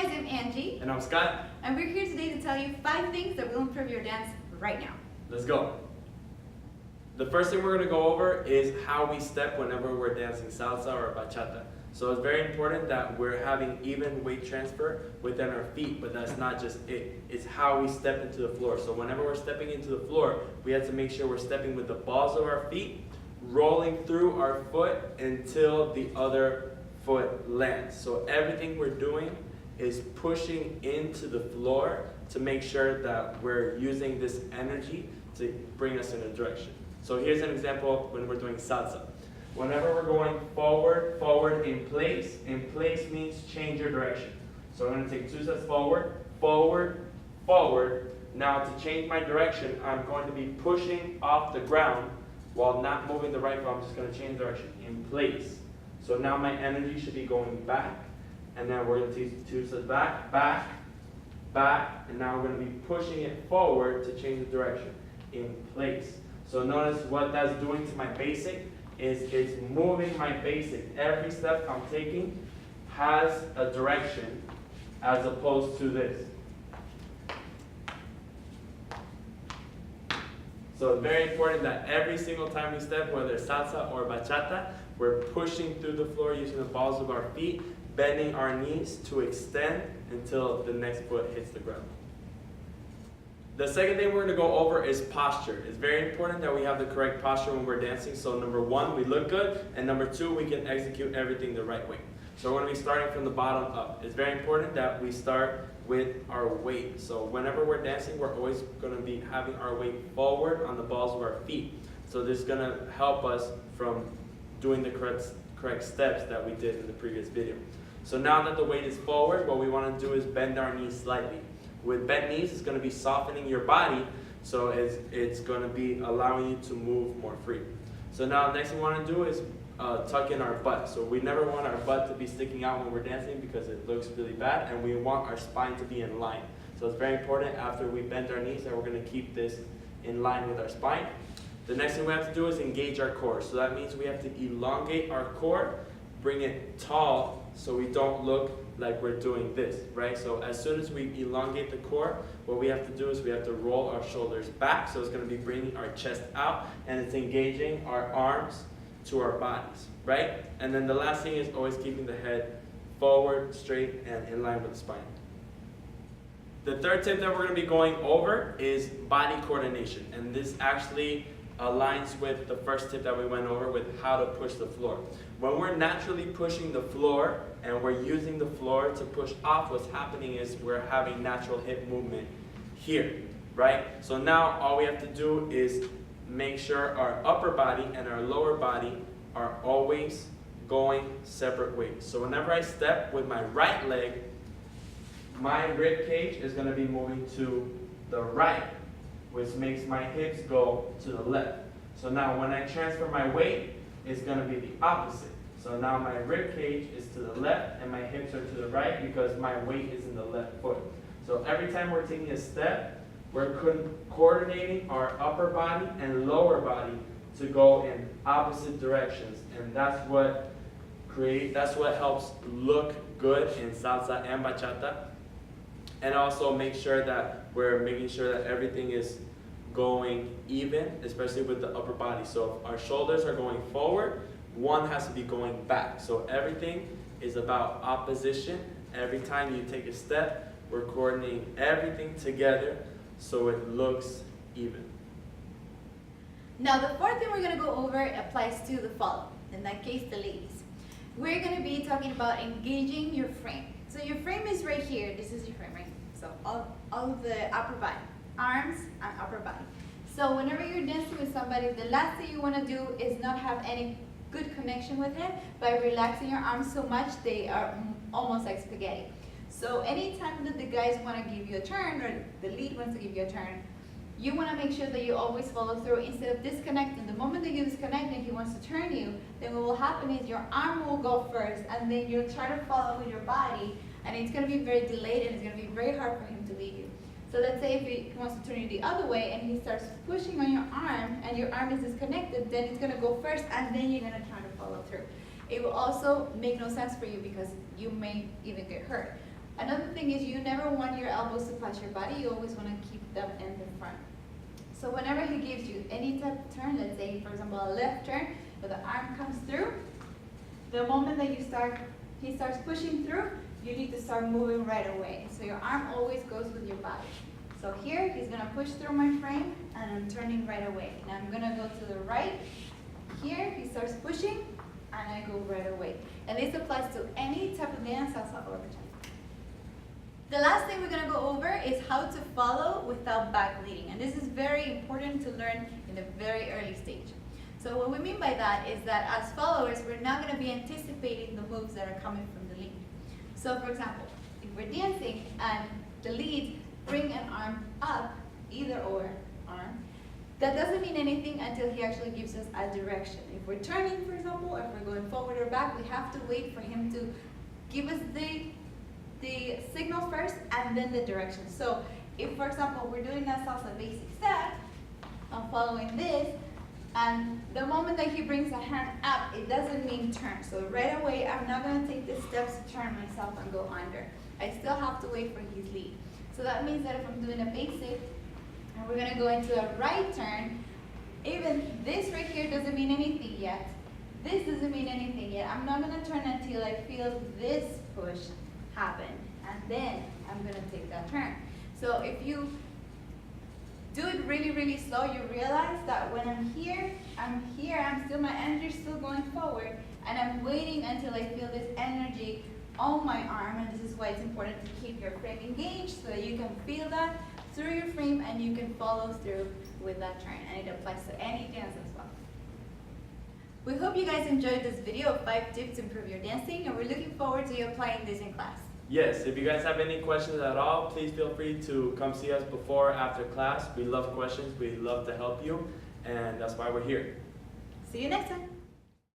guys, I'm Angie. And I'm Scott. And we're here today to tell you 5 things that will improve your dance right now. Let's go. The first thing we're going to go over is how we step whenever we're dancing salsa or bachata. So it's very important that we're having even weight transfer within our feet, but that's not just it. It's how we step into the floor. So whenever we're stepping into the floor, we have to make sure we're stepping with the balls of our feet, rolling through our foot until the other foot lands. So everything we're doing is pushing into the floor to make sure that we're using this energy to bring us in a direction. So here's an example when we're doing salsa. Whenever we're going forward, forward, in place means change your direction. So I'm going to take 2 steps forward, forward, forward. Now to change my direction, I'm going to be pushing off the ground while not moving the right foot. I'm just going to change direction, in place. So now my energy should be going back, and then we're going to take 2 steps back, back, back, and now we're going to be pushing it forward to change the direction, in place. So notice what that's doing to my basic is it's moving my basic. Every step I'm taking has a direction as opposed to this. So it's very important that every single time we step, whether it's salsa or bachata, we're pushing through the floor using the balls of our feet, bending our knees to extend until the next foot hits the ground. The second thing we're going to go over is posture. It's very important that we have the correct posture when we're dancing. So number 1, we look good, and number 2, we can execute everything the right way. So we're going to be starting from the bottom up. It's very important that we start with our weight. So whenever we're dancing, we're always going to be having our weight forward on the balls of our feet. So this is going to help us from doing the correct steps that we did in the previous video. So now that the weight is forward, what we want to do is bend our knees slightly. With bent knees, it's going to be softening your body, so it's going to be allowing you to move more free. So now the next thing we want to do is tuck in our butt. So we never want our butt to be sticking out when we're dancing because it looks really bad, and we want our spine to be in line. So it's very important after we bend our knees that we're going to keep this in line with our spine. The next thing we have to do is engage our core. So that means we have to elongate our core, bring it tall so we don't look like we're doing this, right? So as soon as we elongate the core, what we have to do is we have to roll our shoulders back. So it's going to be bringing our chest out, and it's engaging our arms to our bodies, right? And then the last thing is always keeping the head forward, straight, and in line with the spine. The third tip that we're going to be going over is body coordination, and this actually aligns with the first tip that we went over with how to push the floor. When we're naturally pushing the floor and we're using the floor to push off, what's happening is we're having natural hip movement here, right? So now all we have to do is make sure our upper body and our lower body are always going separate ways. So whenever I step with my right leg, my rib cage is going to be moving to the right, which makes my hips go to the left. So now when I transfer my weight, it's going to be the opposite. So now my rib cage is to the left and my hips are to the right because my weight is in the left foot. So every time we're taking a step, we're coordinating our upper body and lower body to go in opposite directions. And that's what helps look good in salsa and bachata. And also make sure that we're making sure that everything is going even, especially with the upper body. So if our shoulders are going forward, one has to be going back. So everything is about opposition. Every time you take a step, we're coordinating everything together so it looks even. Now the fourth thing we're going to go over applies to the following. In that case, the ladies. We're going to be talking about engaging your frame. So your frame is right here. This is your frame, right? So all of the upper body, arms and upper body. So whenever you're dancing with somebody, the last thing you want to do is not have any good connection with him by relaxing your arms so much they are almost like spaghetti. So anytime that the guys want to give you a turn, or the lead wants to give you a turn, you want to make sure that you always follow through instead of disconnecting. The moment that you disconnect and he wants to turn you, then what will happen is your arm will go first and then you'll try to follow with your body, and it's going to be very delayed and it's going to be very hard for him to lead you. So let's say if he wants to turn you the other way and he starts pushing on your arm and your arm is disconnected, then it's going to go first and then you're going to try to follow through. It will also make no sense for you because you may even get hurt. Another thing is you never want your elbows to touch your body, you always want to keep them in the front. So whenever he gives you any type of turn, let's say for example a left turn, where the arm comes through, the moment that he starts pushing through, you need to start moving right away. So your arm always goes with your body. So here, he's gonna push through my frame, and I'm turning right away. Now I'm gonna go to the right. Here, he starts pushing, and I go right away. And this applies to any type of dance, salsa or bachata. The last thing we're gonna go over is how to follow without backleading. And this is very important to learn in the very early stage. So what we mean by that is that as followers, we're not gonna be anticipating the moves that are coming from the lead. So for example, if we're dancing and the lead bring an arm up, either or arm, that doesn't mean anything until he actually gives us a direction. If we're turning, for example, or if we're going forward or back, we have to wait for him to give us the signal first and then the direction. So if, for example, we're doing that salsa basic step, I'm following this, and the moment that he brings a hand up, it doesn't mean turn. So right away, I'm not gonna take the steps to turn myself and go under. I still have to wait for his lead. So that means that if I'm doing a basic, and we're gonna go into a right turn, even this right here doesn't mean anything yet. This doesn't mean anything yet. I'm not gonna turn until I feel this push happen, and then I'm gonna take that turn. So if you do it really, really slow, you realize that when I'm here, my energy is still going forward, and I'm waiting until I feel this energy on my arm, and this is why it's important to keep your frame engaged so that you can feel that through your frame and you can follow through with that turn, and it applies to any dance as well. We hope you guys enjoyed this video of 5 tips to improve your dancing, and we're looking forward to you applying this in class. Yes, if you guys have any questions at all, please feel free to come see us before or after class. We love questions, we love to help you, and that's why we're here. See you next time.